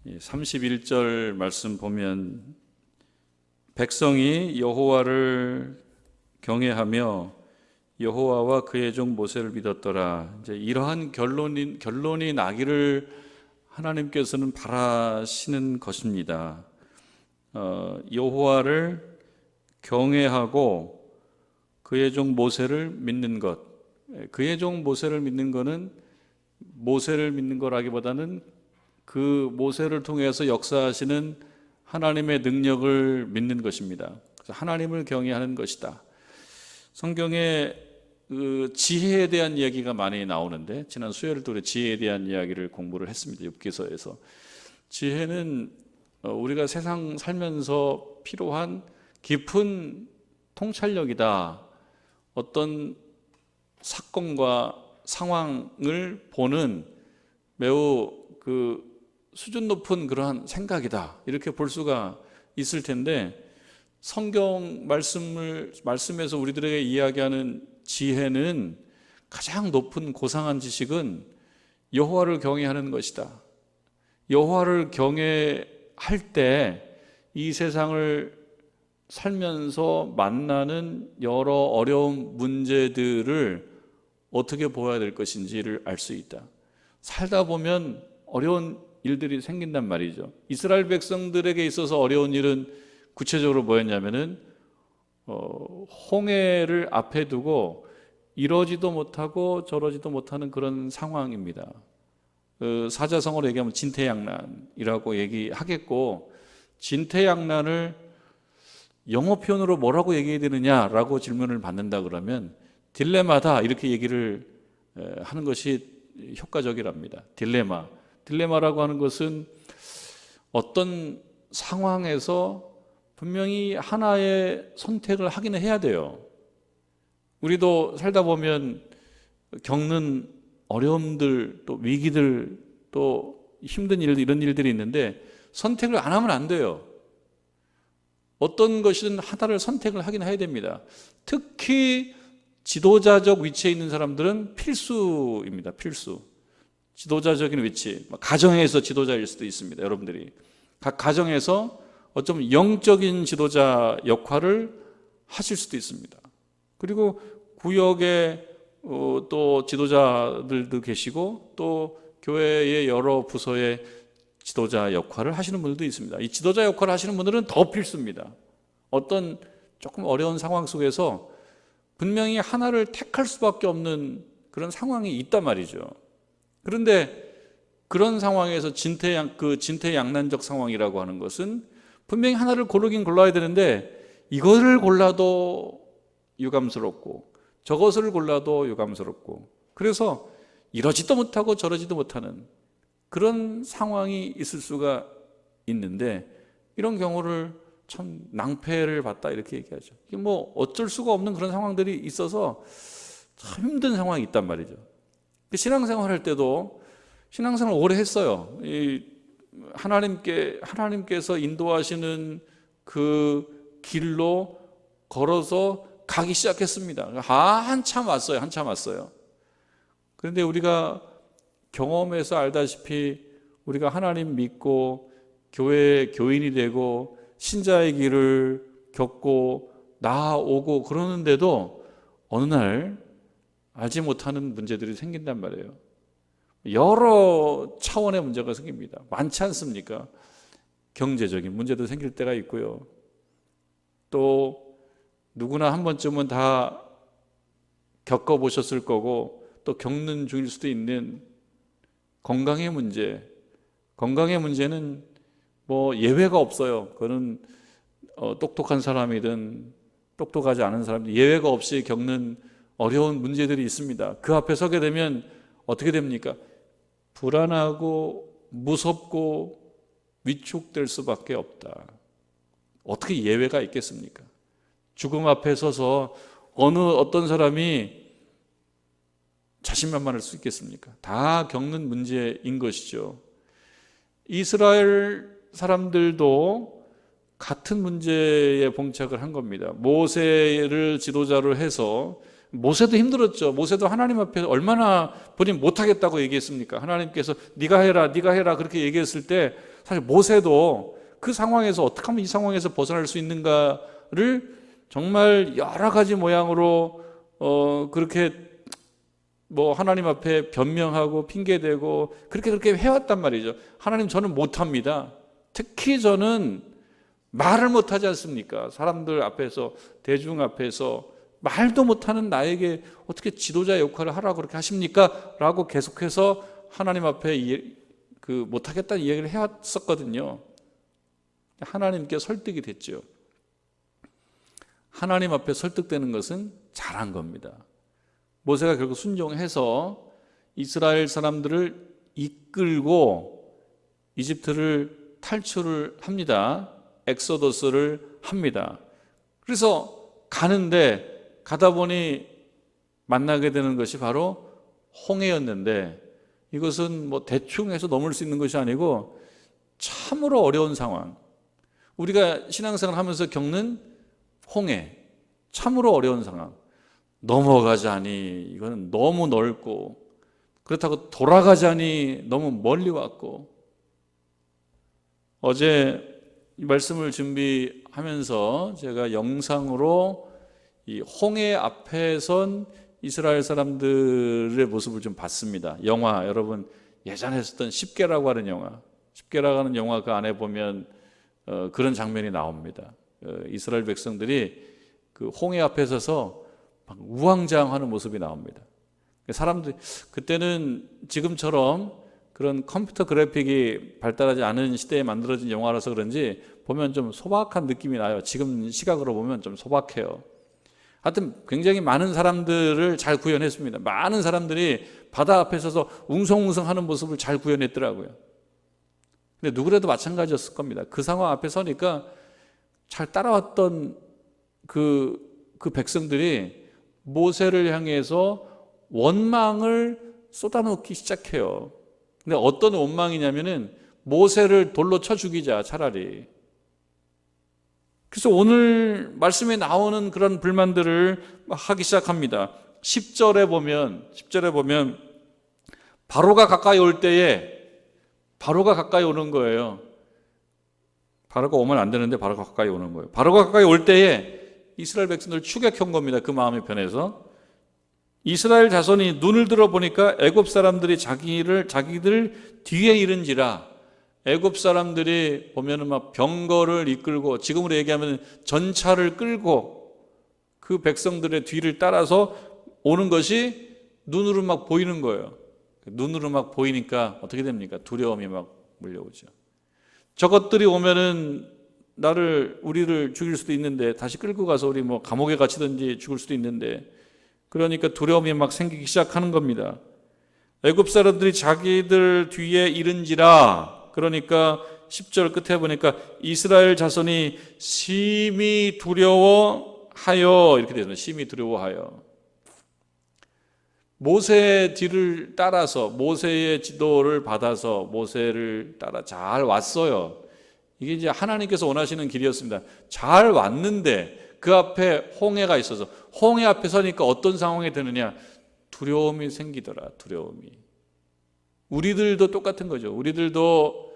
31절 말씀 보면 백성이 여호와를 경외하며 여호와와 그의 종 모세를 믿었더라. 이제 이러한 결론이 나기를 하나님께서는 바라시는 것입니다. 여호와를 경외하고 그의 종 모세를 믿는 것. 그의 종 모세를 믿는 것은 모세를 믿는 거라기보다는 그 모세를 통해서 역사하시는 하나님의 능력을 믿는 것입니다. 그래서 하나님을 경외하는 것이다. 성경에 그 지혜에 대한 이야기가 많이 나오는데 지난 수요일도 우리 지혜에 대한 이야기를 공부를 했습니다. 욥기서에서. 지혜는 우리가 세상 살면서 필요한 깊은 통찰력이다. 어떤 사건과 상황을 보는 매우 그 수준 높은 그러한 생각이다. 이렇게 볼 수가 있을 텐데 성경 말씀에서 우리들에게 이야기하는 지혜는 가장 높은 고상한 지식은 여호와를 경외하는 것이다. 여호와를 경외할 때 이 세상을 살면서 만나는 여러 어려운 문제들을 어떻게 보아야 될 것인지를 알 수 있다. 살다 보면 어려운 일들이 생긴단 말이죠. 이스라엘 백성들에게 있어서 어려운 일은 구체적으로 뭐였냐면은 홍해를 앞에 두고 이러지도 못하고 저러지도 못하는 그런 상황입니다. 사자성어로 얘기하면 진퇴양난이라고 얘기하겠고, 진퇴양난을 영어 표현으로 뭐라고 얘기해야 되느냐라고 질문을 받는다 그러면 딜레마다 이렇게 얘기를 하는 것이 효과적이랍니다. 딜레마라고 하는 것은 어떤 상황에서 분명히 하나의 선택을 하기는 해야 돼요. 우리도 살다 보면 겪는 어려움들, 또 위기들, 또 힘든 일들, 이런 일들이 있는데 선택을 안 하면 안 돼요. 어떤 것이든 하나를 선택을 하긴 해야 됩니다. 특히 지도자적 위치에 있는 사람들은 필수입니다. 필수. 지도자적인 위치, 가정에서 지도자일 수도 있습니다. 여러분들이 각 가정에서 어쩌면 영적인 지도자 역할을 하실 수도 있습니다. 그리고 구역에 또 지도자들도 계시고 또 교회의 여러 부서의 지도자 역할을 하시는 분들도 있습니다. 이 지도자 역할을 하시는 분들은 더 필수입니다. 어떤 조금 어려운 상황 속에서 분명히 하나를 택할 수밖에 없는 그런 상황이 있단 말이죠. 그런데 그런 상황에서 진퇴양난적 상황이라고 하는 것은 분명히 하나를 고르긴 골라야 되는데 이거를 골라도 유감스럽고 저것을 골라도 유감스럽고, 그래서 이러지도 못하고 저러지도 못하는 그런 상황이 있을 수가 있는데, 이런 경우를 참 낭패를 봤다 이렇게 얘기하죠. 이게 뭐 어쩔 수가 없는 그런 상황들이 있어서 참 힘든 상황이 있단 말이죠. 신앙생활 할 때도 신앙생활 오래 했어요. 하나님께서 인도하시는 그 길로 걸어서 가기 시작했습니다. 한참 왔어요. 그런데 우리가 경험해서 알다시피 우리가 하나님 믿고 교회 교인이 되고 신자의 길을 겪고 나아오고 그러는데도 어느 날 알지 못하는 문제들이 생긴단 말이에요. 여러 차원의 문제가 생깁니다. 많지 않습니까? 경제적인 문제도 생길 때가 있고요. 또 누구나 한 번쯤은 다 겪어보셨을 거고 또 겪는 중일 수도 있는 건강의 문제는 뭐 예외가 없어요. 그거는 똑똑한 사람이든 똑똑하지 않은 사람이든 예외가 없이 겪는 어려운 문제들이 있습니다. 그 앞에 서게 되면 어떻게 됩니까? 불안하고 무섭고 위축될 수밖에 없다. 어떻게 예외가 있겠습니까? 죽음 앞에 서서 어떤 사람이 자신만만할 수 있겠습니까? 다 겪는 문제인 것이죠. 이스라엘 사람들도 같은 문제에 봉착을 한 겁니다. 모세를 지도자로 해서 모세도 힘들었죠. 모세도 하나님 앞에서 얼마나 본인 못하겠다고 얘기했습니까? 하나님께서 네가 해라 그렇게 얘기했을 때 사실 모세도 그 상황에서 어떻게 하면 이 상황에서 벗어날 수 있는가를 정말 여러 가지 모양으로 그렇게 뭐 하나님 앞에 변명하고 핑계대고 그렇게 해왔단 말이죠. 하나님, 저는 못합니다. 특히 저는 말을 못하지 않습니까? 사람들 앞에서, 대중 앞에서 말도 못하는 나에게 어떻게 지도자 역할을 하라고 그렇게 하십니까? 라고 계속해서 하나님 앞에 못하겠다는 이야기를 해왔었거든요. 하나님께 설득이 됐죠. 하나님 앞에 설득되는 것은 잘한 겁니다. 모세가 결국 순종해서 이스라엘 사람들을 이끌고 이집트를 탈출을 합니다. 엑소더스를 합니다. 그래서 가다 보니 만나게 되는 것이 바로 홍해였는데, 이것은 뭐 대충 해서 넘을 수 있는 것이 아니고 참으로 어려운 상황, 우리가 신앙생활 하면서 겪는 홍해, 참으로 어려운 상황, 넘어가자니 이거는 너무 넓고, 그렇다고 돌아가자니 너무 멀리 왔고. 어제 이 말씀을 준비하면서 제가 영상으로 이 홍해 앞에 선 이스라엘 사람들의 모습을 좀 봤습니다. 영화, 여러분 예전에 했었던 십계라고 하는 영화, 십계라고 하는 영화 그 안에 보면 그런 장면이 나옵니다. 이스라엘 백성들이 그 홍해 앞에 서서 막 우왕좌왕하는 모습이 나옵니다. 사람들이, 그때는 지금처럼 그런 컴퓨터 그래픽이 발달하지 않은 시대에 만들어진 영화라서 그런지 보면 좀 소박한 느낌이 나요. 지금 시각으로 보면 좀 소박해요. 하여튼 굉장히 많은 사람들을 잘 구현했습니다. 많은 사람들이 바다 앞에 서서 웅성웅성 하는 모습을 잘 구현했더라고요. 근데 누구라도 마찬가지였을 겁니다. 그 상황 앞에 서니까 잘 따라왔던 그 백성들이 모세를 향해서 원망을 쏟아놓기 시작해요. 근데 어떤 원망이냐면은 모세를 돌로 쳐 죽이자, 차라리. 그래서 오늘 말씀에 나오는 그런 불만들을 하기 시작합니다. 10절에 보면 바로가 가까이 올 때에, 바로가 가까이 오는 거예요. 바로가 오면 안 되는데 바로가 가까이 오는 거예요. 바로가 가까이 올 때에 이스라엘 백성들을 추격한 겁니다. 그 마음이 변해서. 이스라엘 자손이 눈을 들어 보니까 애굽 사람들이 자기들 뒤에 이른지라, 애굽 사람들이 보면은 막 병거를 이끌고, 지금으로 얘기하면 전차를 끌고 그 백성들의 뒤를 따라서 오는 것이 눈으로 막 보이는 거예요. 눈으로 막 보이니까 어떻게 됩니까? 두려움이 막 몰려오죠. 저것들이 오면은 우리를 죽일 수도 있는데, 다시 끌고 가서 우리 뭐 감옥에 갇히든지 죽을 수도 있는데, 그러니까 두려움이 막 생기기 시작하는 겁니다. 애굽 사람들이 자기들 뒤에 이른지라, 그러니까 10절 끝에 보니까 이스라엘 자손이 심히 두려워하여, 이렇게 되잖아요. 심히 두려워하여. 모세의 뒤를 따라서, 모세의 지도를 받아서 모세를 따라 잘 왔어요. 이게 이제 하나님께서 원하시는 길이었습니다. 잘 왔는데 그 앞에 홍해가 있어서, 홍해 앞에 서니까 어떤 상황이 되느냐? 두려움이 생기더라. 두려움이. 우리들도 똑같은 거죠. 우리들도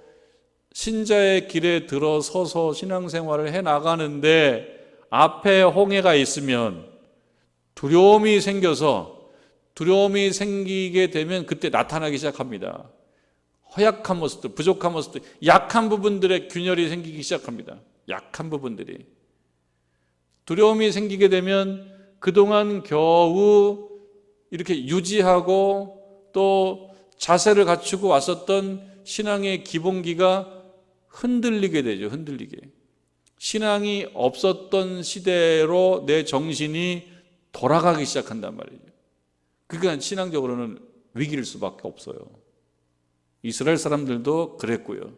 신자의 길에 들어서서 신앙생활을 해나가는데 앞에 홍해가 있으면 두려움이 생기게 되면 그때 나타나기 시작합니다. 허약한 모습들, 부족한 모습들, 약한 부분들의 균열이 생기기 시작합니다. 약한 부분들이. 두려움이 생기게 되면 그동안 겨우 이렇게 유지하고 또 자세를 갖추고 왔었던 신앙의 기본기가 흔들리게 되죠. 흔들리게. 신앙이 없었던 시대로 내 정신이 돌아가기 시작한단 말이죠. 그러니까 신앙적으로는 위기일 수밖에 없어요. 이스라엘 사람들도 그랬고요.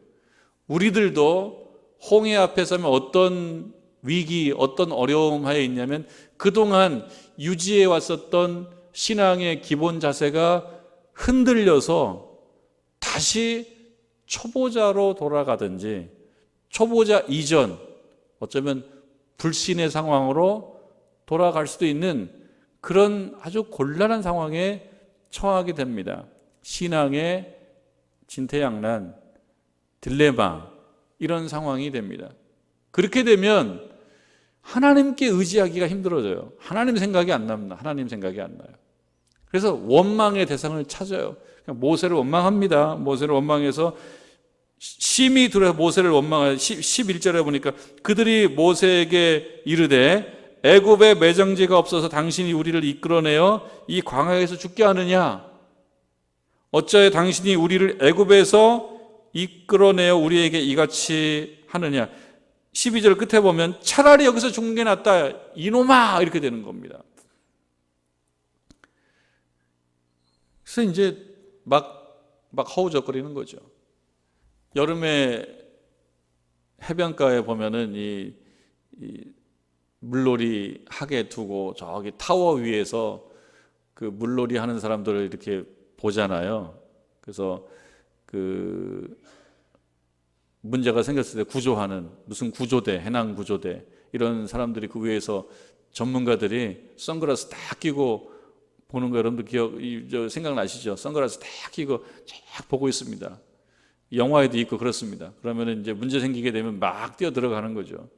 우리들도 홍해 앞에 서면 어떤 위기, 어떤 어려움 하에 있냐면 그동안 유지해 왔었던 신앙의 기본 자세가 흔들려서 다시 초보자로 돌아가든지, 초보자 이전, 어쩌면 불신의 상황으로 돌아갈 수도 있는 그런 아주 곤란한 상황에 처하게 됩니다. 신앙의 진퇴양난, 딜레마, 이런 상황이 됩니다. 그렇게 되면 하나님께 의지하기가 힘들어져요. 하나님 생각이 안 납니다. 하나님 생각이 안 나요. 그래서 원망의 대상을 찾아요. 모세를 원망합니다. 모세를 원망해서 심히 두려워 모세를 원망하여 11절에 보니까 그들이 모세에게 이르되 애굽에 매장지가 없어서 당신이 우리를 이끌어내어 이 광야에서 죽게 하느냐? 어찌하여 당신이 우리를 애굽에서 이끌어내어 우리에게 이같이 하느냐? 12절 끝에 보면 차라리 여기서 죽는 게 낫다. 이놈아! 이렇게 되는 겁니다. 그래서 이제 막 허우적거리는 거죠. 여름에 해변가에 보면은 이 물놀이 하게 두고 저기 타워 위에서 그 물놀이 하는 사람들을 이렇게 보잖아요. 그래서 그 문제가 생겼을 때 구조하는 무슨 구조대, 해양 구조대 이런 사람들이 그 위에서 전문가들이 선글라스 딱 끼고 보는 거 여러분들 생각나시죠? 선글라스 딱 끼고 쫙 보고 있습니다. 영화에도 있고 그렇습니다. 그러면 이제 문제 생기게 되면 막 뛰어 들어가는 거죠.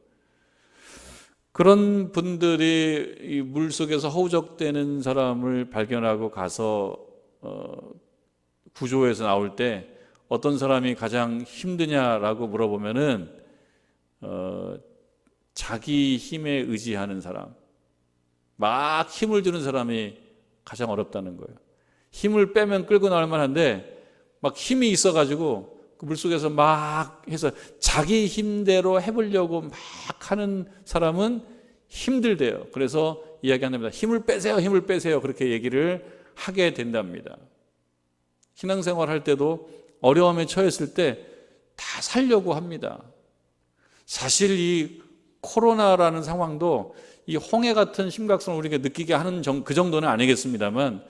그런 분들이 이 물 속에서 허우적대는 사람을 발견하고 가서 구조에서 나올 때 어떤 사람이 가장 힘드냐라고 물어보면은 자기 힘에 의지하는 사람, 막 힘을 주는 사람이 가장 어렵다는 거예요. 힘을 빼면 끌고 나올 만한데 막 힘이 있어가지고 그 물속에서 막 해서 자기 힘대로 해보려고 막 하는 사람은 힘들대요. 그래서 이야기합니다. 힘을 빼세요, 힘을 빼세요. 그렇게 얘기를 하게 된답니다. 신앙생활 할 때도 어려움에 처했을 때 다 살려고 합니다. 사실 이 코로나라는 상황도 이 홍해 같은 심각성을 우리가 느끼게 하는 그 정도는 아니겠습니다만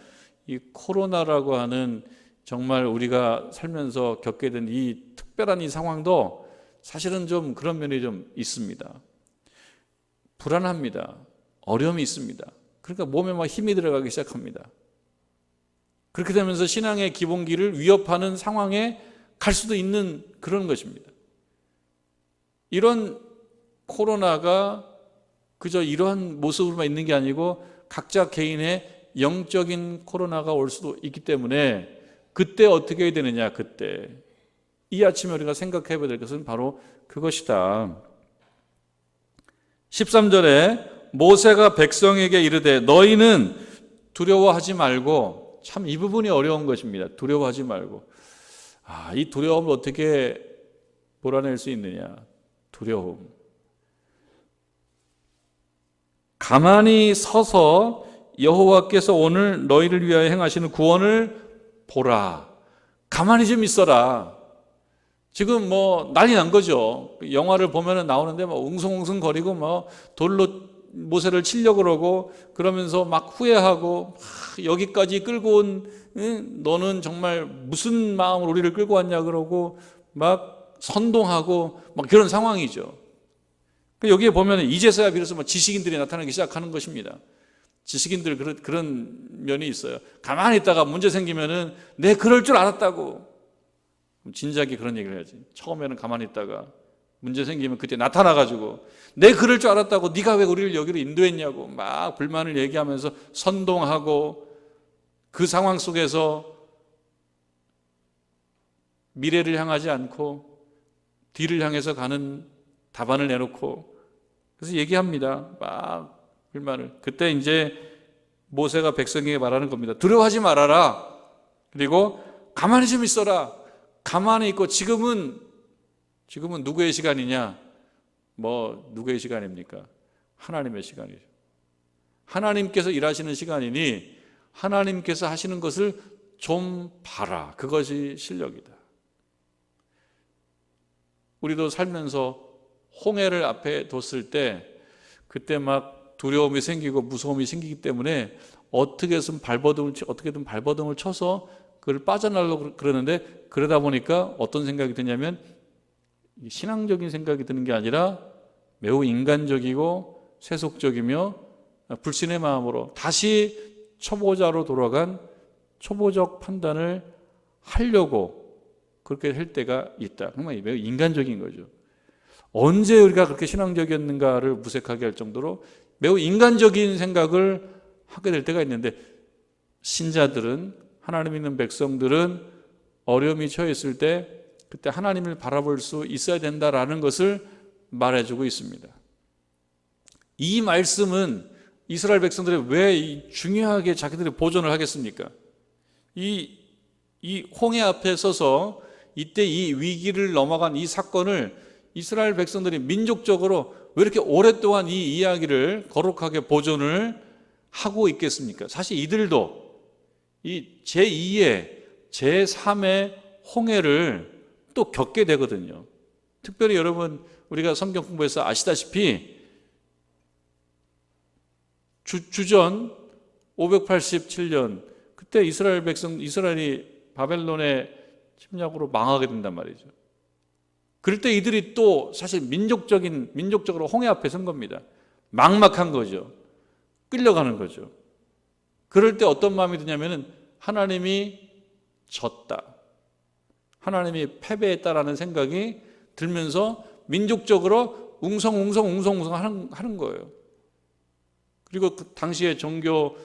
이 코로나라고 하는 정말 우리가 살면서 겪게 된 이 특별한 이 상황도 사실은 좀 그런 면이 좀 있습니다. 불안합니다. 어려움이 있습니다. 그러니까 몸에 막 힘이 들어가기 시작합니다. 그렇게 되면서 신앙의 기본기를 위협하는 상황에 갈 수도 있는 그런 것입니다. 이런 코로나가 그저 이러한 모습으로만 있는 게 아니고 각자 개인의 영적인 코로나가 올 수도 있기 때문에 그때 어떻게 해야 되느냐, 그때. 이 아침에 우리가 생각해 봐야 될 것은 바로 그것이다. 13절에 모세가 백성에게 이르되 너희는 두려워하지 말고, 참 이 부분이 어려운 것입니다. 두려워하지 말고. 이 두려움을 어떻게 몰아낼 수 있느냐. 두려움. 가만히 서서 여호와께서 오늘 너희를 위하여 행하시는 구원을 보라. 가만히 좀 있어라. 지금 뭐 난리 난 거죠. 영화를 보면은 나오는데 막 웅성웅성 거리고 뭐 돌로 모세를 치려고 그러고 그러면서 막 후회하고 여기까지 끌고 온 너는 정말 무슨 마음으로 우리를 끌고 왔냐 그러고 막 선동하고 막 그런 상황이죠. 여기에 보면 이제서야 비로소 막 지식인들이 나타나기 시작하는 것입니다. 지식인들 그런 면이 있어요. 가만히 있다가 문제 생기면은 내 그럴 줄 알았다고. 진작에 그런 얘기를 해야지. 처음에는 가만히 있다가 문제 생기면 그때 나타나가지고 내 그럴 줄 알았다고 네가 왜 우리를 여기로 인도했냐고 막 불만을 얘기하면서 선동하고 그 상황 속에서 미래를 향하지 않고 뒤를 향해서 가는 답안을 내놓고 그래서 얘기합니다. 막 불만을. 그때 이제 모세가 백성에게 말하는 겁니다. 두려워하지 말아라. 그리고 가만히 좀 있어라. 가만히 있고 지금은 누구의 시간이냐? 누구의 시간입니까? 하나님의 시간이죠. 하나님께서 일하시는 시간이니 하나님께서 하시는 것을 좀 봐라. 그것이 실력이다. 우리도 살면서 홍해를 앞에 뒀을 때 그때 막 두려움이 생기고 무서움이 생기기 때문에 어떻게든 발버둥을 쳐서 그걸 빠져나가려고 그러는데 그러다 보니까 어떤 생각이 드냐면 신앙적인 생각이 드는 게 아니라 매우 인간적이고 세속적이며 불신의 마음으로 다시 초보자로 돌아간 초보적 판단을 하려고 그렇게 할 때가 있다. 정말 매우 인간적인 거죠. 언제 우리가 그렇게 신앙적이었는가를 무색하게 할 정도로 매우 인간적인 생각을 하게 될 때가 있는데, 신자들은, 하나님 믿는 백성들은 어려움이 처했을 때 그때 하나님을 바라볼 수 있어야 된다라는 것을 말해주고 있습니다. 이 말씀은 이스라엘 백성들이 왜 중요하게 자기들이 보존을 하겠습니까? 이 홍해 앞에 서서 이때 이 위기를 넘어간 이 사건을 이스라엘 백성들이 민족적으로 왜 이렇게 오랫동안 이 이야기를 거룩하게 보존을 하고 있겠습니까? 사실 이들도 이 제2의 제3의 홍해를 또 겪게 되거든요. 특별히 여러분, 우리가 성경 공부에서 아시다시피 주전 587년 그때 이스라엘이 바벨론의 침략으로 망하게 된단 말이죠. 그럴 때 이들이 또 사실 민족적으로 홍해 앞에 선 겁니다. 막막한 거죠. 끌려가는 거죠. 그럴 때 어떤 마음이 드냐면은 하나님이 졌다, 하나님이 패배했다라는 생각이 들면서 민족적으로 웅성웅성 하는 거예요. 그리고 그 당시에 종교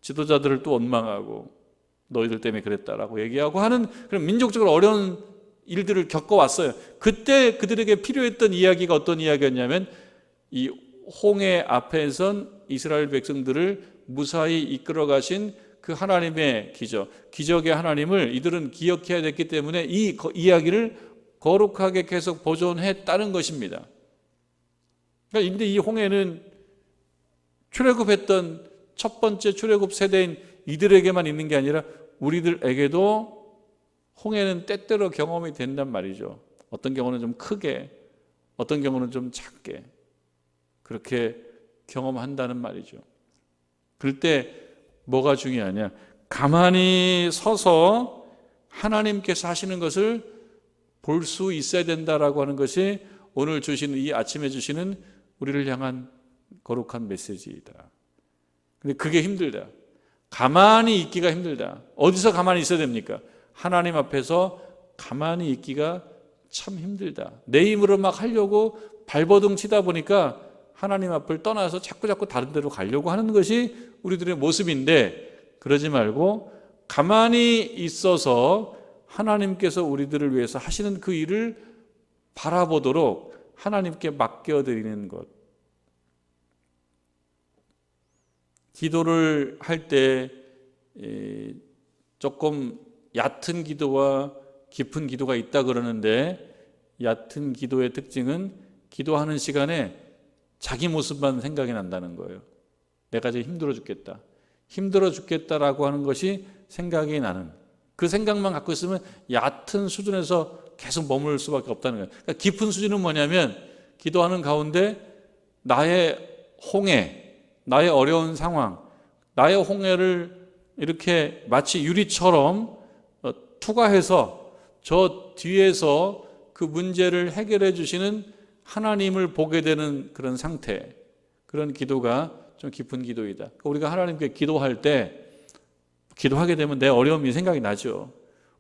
지도자들을 또 원망하고 너희들 때문에 그랬다라고 얘기하고 하는 그런 민족적으로 어려운 일들을 겪어왔어요. 그때 그들에게 필요했던 이야기가 어떤 이야기였냐면, 이 홍해 앞에 선 이스라엘 백성들을 무사히 이끌어 가신 그 하나님의 기적의 하나님을 이들은 기억해야 됐기 때문에 이 이야기를 거룩하게 계속 보존했다는 것입니다. 그런데 이 홍해는 출애굽했던 첫 번째 출애굽 세대인 이들에게만 있는 게 아니라 우리들에게도 홍해는 때때로 경험이 된단 말이죠. 어떤 경우는 좀 크게, 어떤 경우는 좀 작게 그렇게 경험한다는 말이죠. 그럴 때 뭐가 중요하냐? 가만히 서서 하나님께서 하시는 것을 볼 수 있어야 된다라고 하는 것이 오늘 주시는, 이 아침에 주시는 우리를 향한 거룩한 메시지이다. 근데 그게 힘들다. 가만히 있기가 힘들다. 어디서 가만히 있어야 됩니까? 하나님 앞에서 가만히 있기가 참 힘들다. 내 힘으로 막 하려고 발버둥 치다 보니까 하나님 앞을 떠나서 자꾸 다른 데로 가려고 하는 것이 우리들의 모습인데, 그러지 말고 가만히 있어서 하나님께서 우리들을 위해서 하시는 그 일을 바라보도록 하나님께 맡겨드리는 것. 기도를 할 때 조금 얕은 기도와 깊은 기도가 있다 그러는데, 얕은 기도의 특징은 기도하는 시간에 자기 모습만 생각이 난다는 거예요. 내가 이제 힘들어 죽겠다라고 하는 것이 생각이 나는, 그 생각만 갖고 있으면 얕은 수준에서 계속 머물 수밖에 없다는 거예요. 그러니까 깊은 수준은 뭐냐면, 기도하는 가운데 나의 홍해, 나의 어려운 상황, 나의 홍해를 이렇게 마치 유리처럼 투과해서 저 뒤에서 그 문제를 해결해 주시는 하나님을 보게 되는 그런 상태, 그런 기도가 좀 깊은 기도이다. 우리가 하나님께 기도할 때, 기도하게 되면 내 어려움이 생각이 나죠.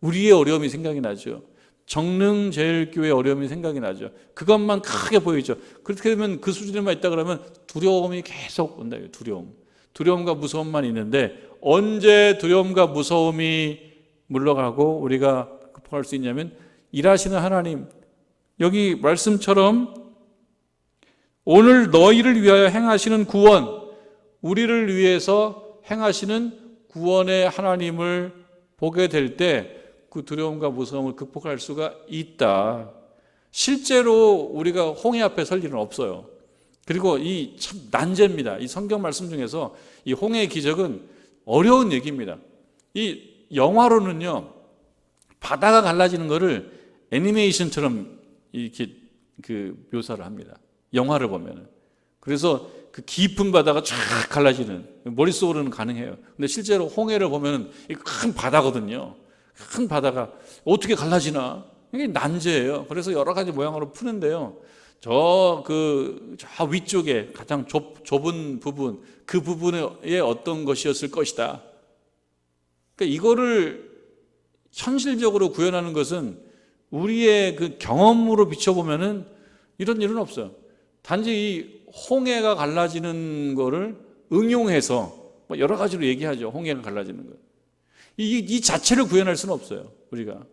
우리의 어려움이 생각이 나죠. 정릉제일교회의 어려움이 생각이 나죠. 그것만 크게 보이죠. 그렇게 되면 그 수준에만 있다 그러면 두려움이 계속 온다. 두려움과 무서움만 있는데, 언제 두려움과 무서움이 물러가고 우리가 극복할 수 있냐면, 일하시는 하나님, 여기 말씀처럼 오늘 너희를 위하여 행하시는 구원, 우리를 위해서 행하시는 구원의 하나님을 보게 될 때 그 두려움과 무서움을 극복할 수가 있다. 실제로 우리가 홍해 앞에 설 일은 없어요. 그리고 이 참 난제입니다. 이 성경 말씀 중에서 이 홍해의 기적은 어려운 얘기입니다. 이 영화로는요, 바다가 갈라지는 것을 애니메이션처럼 이렇게 그 묘사를 합니다. 영화를 보면은. 그래서 그 깊은 바다가 쫙 갈라지는, 머릿속으로는 가능해요. 근데 실제로 홍해를 보면은 큰 바다거든요. 큰 바다가 어떻게 갈라지나? 이게 난제예요. 그래서 여러 가지 모양으로 푸는데요. 저 위쪽에 가장 좁은 부분, 그 부분에 어떤 것이었을 것이다. 그러니까 이거를 현실적으로 구현하는 것은 우리의 그 경험으로 비춰보면은 이런 일은 없어요. 단지 이 홍해가 갈라지는 거를 응용해서 뭐 여러 가지로 얘기하죠. 홍해가 갈라지는 거. 이 자체를 구현할 수는 없어요. 우리가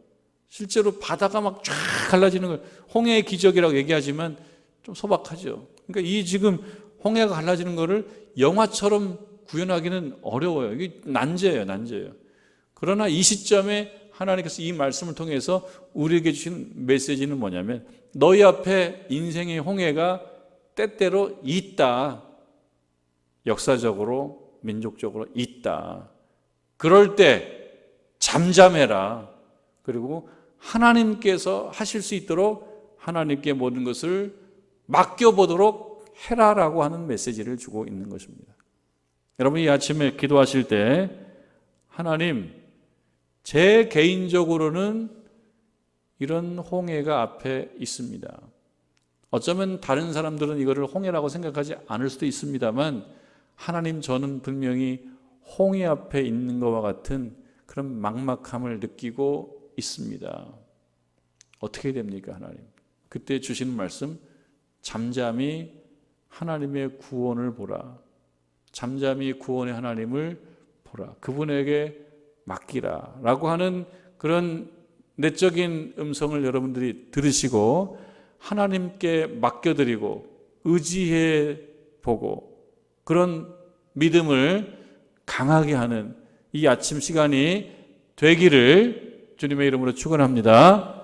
실제로 바다가 막 쫙 갈라지는 걸 홍해의 기적이라고 얘기하지만 좀 소박하죠. 그러니까 이 지금 홍해가 갈라지는 거를 영화처럼 구현하기는 어려워요. 이게 난제예요, 난제예요. 그러나 이 시점에 하나님께서 이 말씀을 통해서 우리에게 주신 메시지는 뭐냐면 너희 앞에 인생의 홍해가 때때로 있다. 역사적으로, 민족적으로 있다. 그럴 때 잠잠해라. 그리고 하나님께서 하실 수 있도록 하나님께 모든 것을 맡겨보도록 해라라고 하는 메시지를 주고 있는 것입니다. 여러분 이 아침에 기도하실 때 하나님, 제 개인적으로는 이런 홍해가 앞에 있습니다. 어쩌면 다른 사람들은 이거를 홍해라고 생각하지 않을 수도 있습니다만 하나님, 저는 분명히 홍해 앞에 있는 것과 같은 그런 막막함을 느끼고 있습니다. 어떻게 됩니까, 하나님? 그때 주시는 말씀, 잠잠히 하나님의 구원을 보라. 잠잠히 구원의 하나님을 보라. 그분에게 맡기라 라고 하는 그런 내적인 음성을 여러분들이 들으시고 하나님께 맡겨드리고 의지해 보고 그런 믿음을 강하게 하는 이 아침 시간이 되기를 주님의 이름으로 축원합니다.